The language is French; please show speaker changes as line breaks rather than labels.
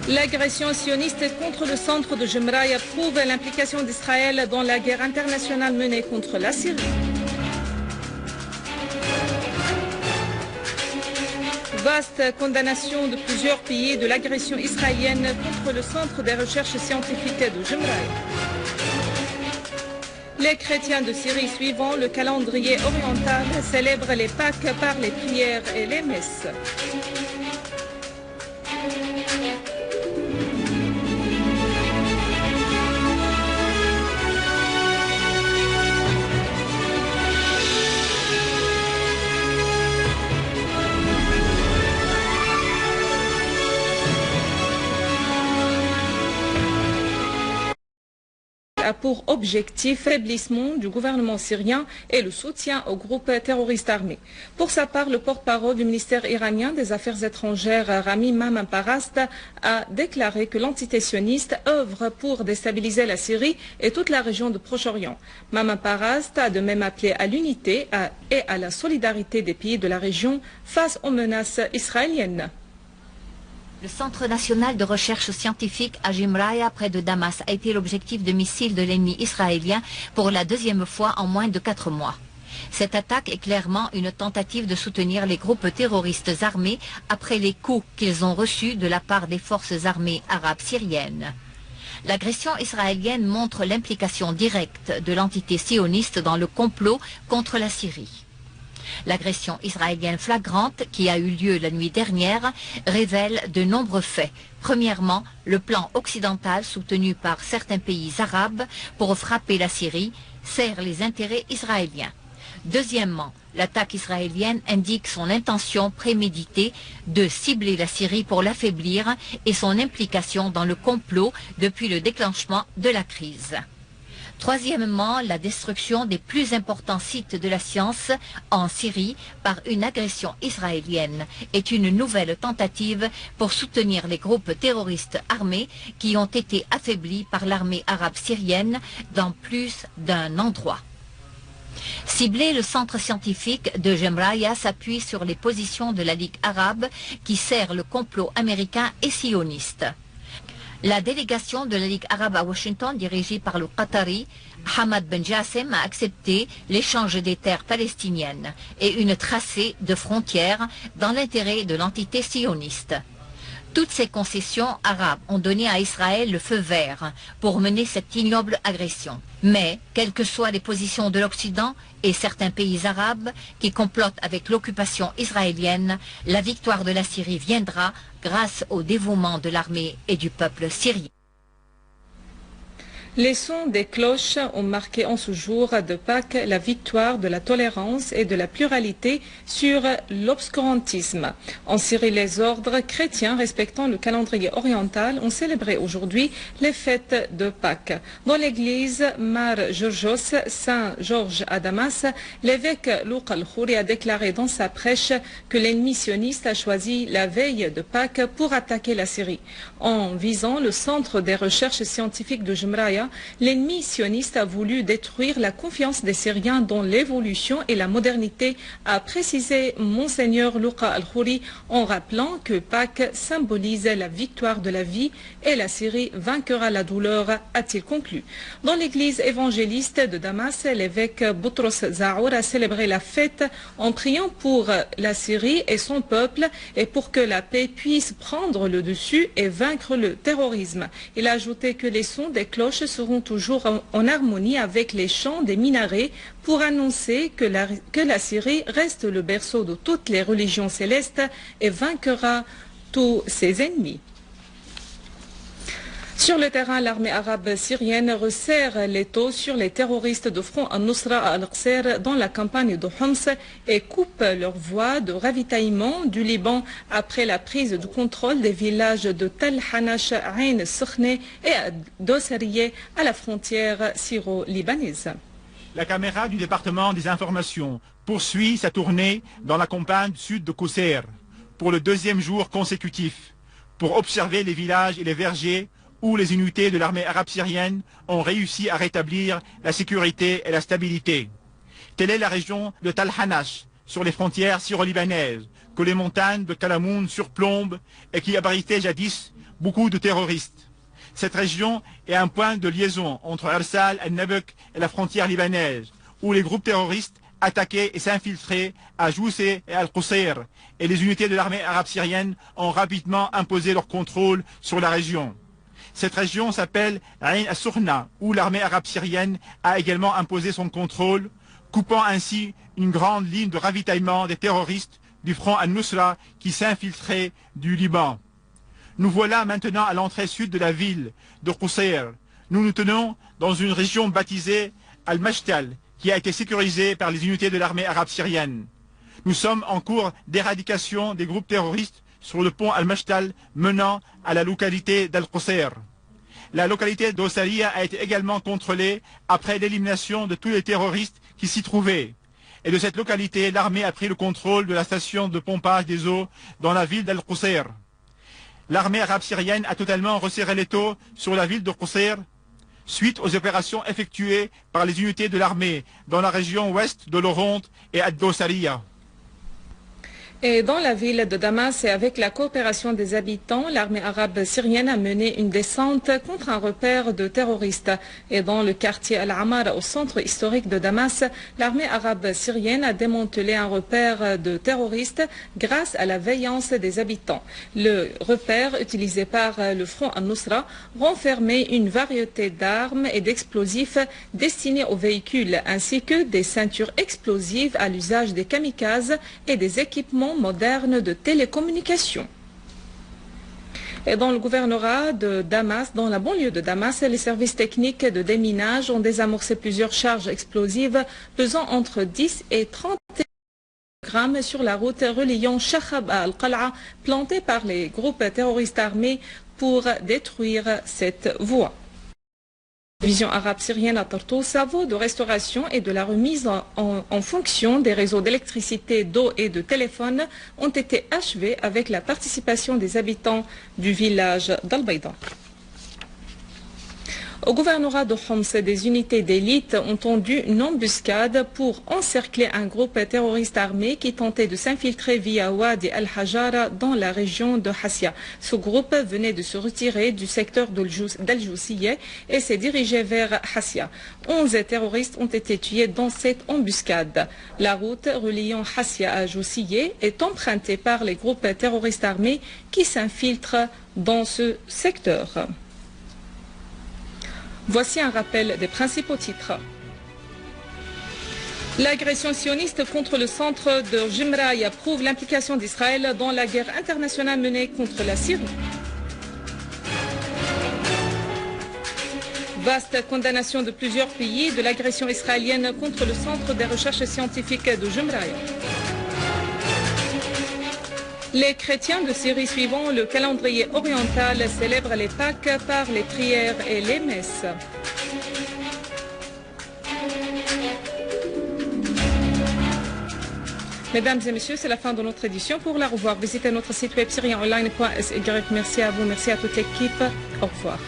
L'agression sioniste contre le centre de Jemraïa prouve l'implication d'Israël dans la guerre internationale menée contre la Syrie. Vaste condamnation de plusieurs pays de l'agression israélienne contre le centre des recherches scientifiques de Jemraïa. Les chrétiens de Syrie suivant le calendrier oriental célèbrent les Pâques par les prières et les messes. A pour objectif l'établissement du gouvernement syrien et le soutien aux groupes terroristes armés. Pour sa part, le porte-parole du ministère iranien des Affaires étrangères, Rami Mamanparast, a déclaré que l'entité sioniste œuvre pour déstabiliser la Syrie et toute la région du Proche-Orient. Mamanparast a de même appelé à l'unité et à la solidarité des pays de la région face aux menaces israéliennes.
Le Centre national de recherche scientifique à Jemraïa, près de Damas, a été l'objectif de missiles de l'ennemi israélien pour la deuxième fois en moins de 4 mois. Cette attaque est clairement une tentative de soutenir les groupes terroristes armés après les coups qu'ils ont reçus de la part des forces armées arabes syriennes. L'agression israélienne montre l'implication directe de l'entité sioniste dans le complot contre la Syrie. L'agression israélienne flagrante qui a eu lieu la nuit dernière révèle de nombreux faits. Premièrement, le plan occidental soutenu par certains pays arabes pour frapper la Syrie sert les intérêts israéliens. Deuxièmement, l'attaque israélienne indique son intention préméditée de cibler la Syrie pour l'affaiblir et son implication dans le complot depuis le déclenchement de la crise. Troisièmement, la destruction des plus importants sites de la science en Syrie par une agression israélienne est une nouvelle tentative pour soutenir les groupes terroristes armés qui ont été affaiblis par l'armée arabe syrienne dans plus d'un endroit. Cibler le centre scientifique de Jemraïa s'appuie sur les positions de la Ligue arabe qui sert le complot américain et sioniste. La délégation de la Ligue arabe à Washington, dirigée par le Qatari Hamad Ben Jassem, a accepté l'échange des terres palestiniennes et une tracée de frontières dans l'intérêt de l'entité sioniste. Toutes ces concessions arabes ont donné à Israël le feu vert pour mener cette ignoble agression. Mais, quelles que soient les positions de l'Occident et certains pays arabes qui complotent avec l'occupation israélienne, la victoire de la Syrie viendra grâce au dévouement de l'armée et du peuple syrien.
Les sons des cloches ont marqué en ce jour de Pâques la victoire de la tolérance et de la pluralité sur l'obscurantisme. En Syrie, les ordres chrétiens respectant le calendrier oriental ont célébré aujourd'hui les fêtes de Pâques. Dans l'église Mar Georgios Saint-Georges à Damas, l'évêque Louq al-Khouri a déclaré dans sa prêche que l'ennemi sioniste a choisi la veille de Pâques pour attaquer la Syrie. En visant le centre des recherches scientifiques de Jemraïa, l'ennemi sioniste a voulu détruire la confiance des Syriens dans l'évolution et la modernité, a précisé Monseigneur Louqa al-Khouri en rappelant que Pâques symbolise la victoire de la vie et la Syrie vaincra la douleur, a-t-il conclu. Dans l'église évangéliste de Damas, l'évêque Boutros Zahour a célébré la fête en priant pour la Syrie et son peuple et pour que la paix puisse prendre le dessus et vaincre le terrorisme. Il a ajouté que les sons des cloches seront toujours en harmonie avec les chants des minarets pour annoncer que la Syrie reste le berceau de toutes les religions célestes et vaincra tous ses ennemis. Sur le terrain, l'armée arabe syrienne resserre l'étau sur les terroristes de Front al-Nusra à Al-Qsir dans la campagne de Homs et coupe leur voie de ravitaillement du Liban après la prise de contrôle des villages de Tel Hanash, Ain Sokhne et d'Ossarieh à la frontière syro-libanaise.
La caméra du département des informations poursuit sa tournée dans la campagne sud de Qousseir pour le deuxième jour consécutif pour observer les villages et les vergers où les unités de l'armée arabe syrienne ont réussi à rétablir la sécurité et la stabilité. Telle est la région de Tal Hanash, sur les frontières syro-libanaises, que les montagnes de Kalamoun surplombent et qui abritait jadis beaucoup de terroristes. Cette région est un point de liaison entre Arsal, Al-Nabek et la frontière libanaise, où les groupes terroristes attaquaient et s'infiltraient à Joussé et Al-Qusayr, et les unités de l'armée arabe syrienne ont rapidement imposé leur contrôle sur la région. Cette région s'appelle Ain al-Sokhna, où l'armée arabe syrienne a également imposé son contrôle, coupant ainsi une grande ligne de ravitaillement des terroristes du front al-Nusra qui s'infiltraient du Liban. Nous voilà maintenant à l'entrée sud de la ville de Qusayr. Nous nous tenons dans une région baptisée Al-Mashtal, qui a été sécurisée par les unités de l'armée arabe syrienne. Nous sommes en cours d'éradication des groupes terroristes sur le pont Al-Mashtal menant à la localité d'Al-Qusayr. La localité d'Osaria a été également contrôlée après l'élimination de tous les terroristes qui s'y trouvaient. Et de cette localité, l'armée a pris le contrôle de la station de pompage des eaux dans la ville d'Al-Qusayr. L'armée arabe syrienne a totalement resserré l'étau sur la ville de Qusayr suite aux opérations effectuées par les unités de l'armée dans la région ouest de l'Oronte et Ad-Dosaria.
Et dans la ville de Damas et avec la coopération des habitants, l'armée arabe syrienne a mené une descente contre un repère de terroristes. Et dans le quartier Al-Amar, au centre historique de Damas, l'armée arabe syrienne a démantelé un repère de terroristes grâce à la veillance des habitants. Le repère utilisé par le front al-Nusra renfermait une variété d'armes et d'explosifs destinés aux véhicules ainsi que des ceintures explosives à l'usage des kamikazes et des équipements modernes de télécommunications. Et dans le gouvernorat de Damas, dans la banlieue de Damas, les services techniques de déminage ont désamorcé plusieurs charges explosives pesant entre 10 et 30 grammes sur la route reliant Shakhab à Al-Qal'a, plantée par les groupes terroristes armés pour détruire cette voie. La division arabe syrienne à Tartous, travaux de restauration et de la remise en fonction des réseaux d'électricité, d'eau et de téléphone ont été achevés avec la participation des habitants du village d'Al-Bayda. Au gouvernorat de Homs, des unités d'élite ont tendu une embuscade pour encercler un groupe terroriste armé qui tentait de s'infiltrer via Wadi al-Hajara dans la région de Hassia. Ce groupe venait de se retirer du secteur d'Al-Joussiyeh et s'est dirigé vers Hassia. 11 terroristes ont été tués dans cette embuscade. La route reliant Hassia à Joussiyeh est empruntée par les groupes terroristes armés qui s'infiltrent dans ce secteur. Voici un rappel des principaux titres. L'agression sioniste contre le centre de Jimraïa prouve l'implication d'Israël dans la guerre internationale menée contre la Syrie. Vaste condamnation de plusieurs pays de l'agression israélienne contre le centre des recherches scientifiques de Jimraïa. Les chrétiens de Syrie suivant le calendrier oriental célèbrent les Pâques par les prières et les messes. Mesdames et messieurs, c'est la fin de notre édition. Pour la revoir, visitez notre site web syrienonline.sy. Merci à vous, merci à toute l'équipe. Au revoir.